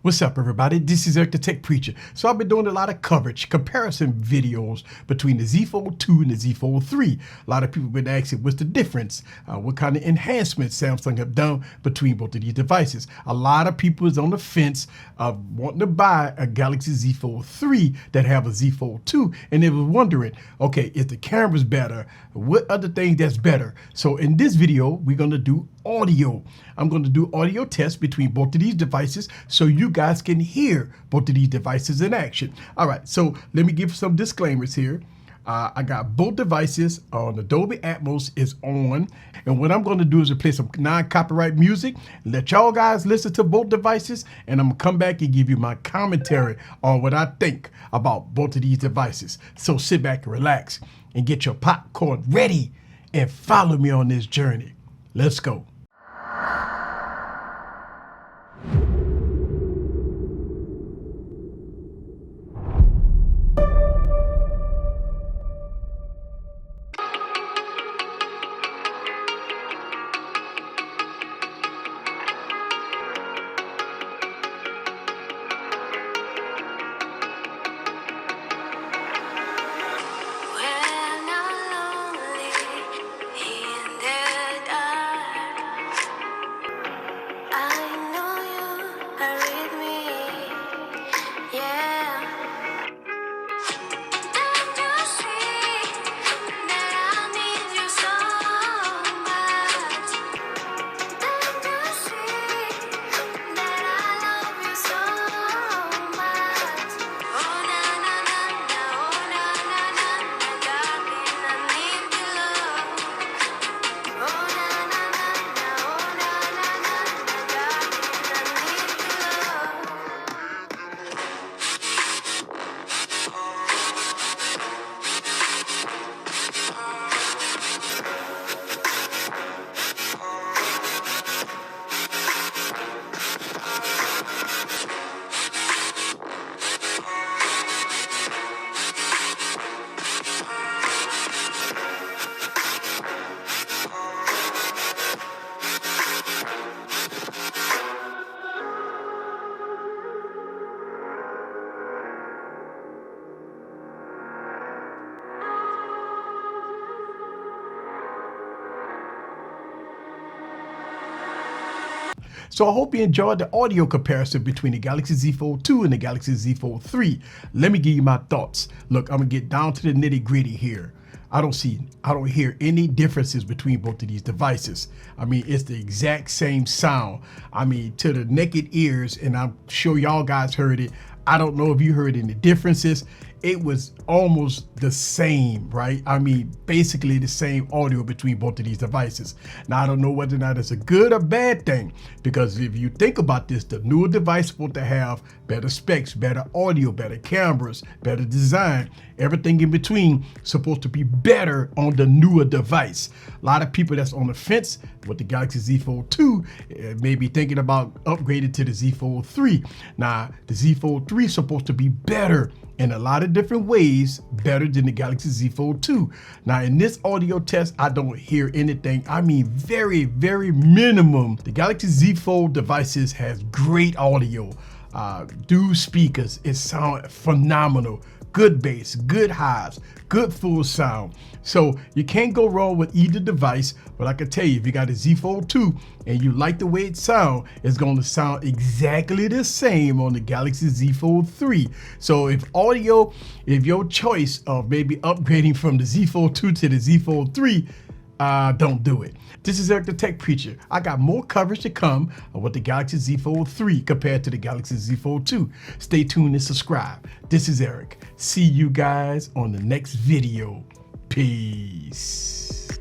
What's up, everybody? This is Eric the Tech Preacher. So I've been doing a lot of coverage, comparison videos between the Z Fold 2 and the Z Fold 3. A lot of people have been asking, what's the difference? What kind of enhancements Samsung have done between both of these devices? A lot of people is on the fence of wanting to buy a Galaxy Z Fold 3 that have a Z Fold 2, and they were wondering, okay, is the cameras better? What other things that's better? So in this video, we're going to do audio. I'm going to do audio tests between both of these devices so you guys can hear both of these devices in action. All right, so let me give some disclaimers here. I got both devices on. Dolby Atmos is on, and what I'm going to do is play some non-copyright music, let y'all guys listen to both devices, and I'm going to come back and give you my commentary on what I think about both of these devices. So sit back and relax and get your popcorn ready and follow me on this journey. Let's go. So I hope you enjoyed the audio comparison between the Galaxy Z Fold 2 and the Galaxy Z Fold 3. Let me give you my thoughts. Look, I'm gonna get down to the nitty gritty here. I don't hear any differences between both of these devices. I mean, it's the exact same sound. I mean, to the naked ears, and I'm sure y'all guys heard it. I don't know if you heard any differences. It was almost the same, right? I mean, basically the same audio between both of these devices. Now, I don't know whether or not it's a good or bad thing, because if you think about this, the newer device is supposed to have better specs, better audio, better cameras, better design, everything in between supposed to be better on the newer device. A lot of people that's on the fence with the Galaxy Z Fold 2 may be thinking about upgrading to the Z Fold 3. Now, the Z Fold 3 is supposed to be better in a lot of different ways, better than the Galaxy Z Fold 2. Now, in this audio test, I don't hear anything. I mean, very, very minimum. The Galaxy Z Fold devices has great audio, dual speakers. It sounds phenomenal. Good bass, good highs, good full sound. So you can't go wrong with either device, but I can tell you, if you got a Z Fold 2 and you like the way it sounds, it's going to sound exactly the same on the Galaxy Z Fold 3. So if your choice of maybe upgrading from the Z Fold 2 to the Z Fold 3, don't do it. This is Eric the Tech Preacher. I got more coverage to come with the Galaxy Z Fold 3 compared to the Galaxy Z Fold 2. Stay tuned and subscribe. This is Eric. See you guys on the next video. Peace.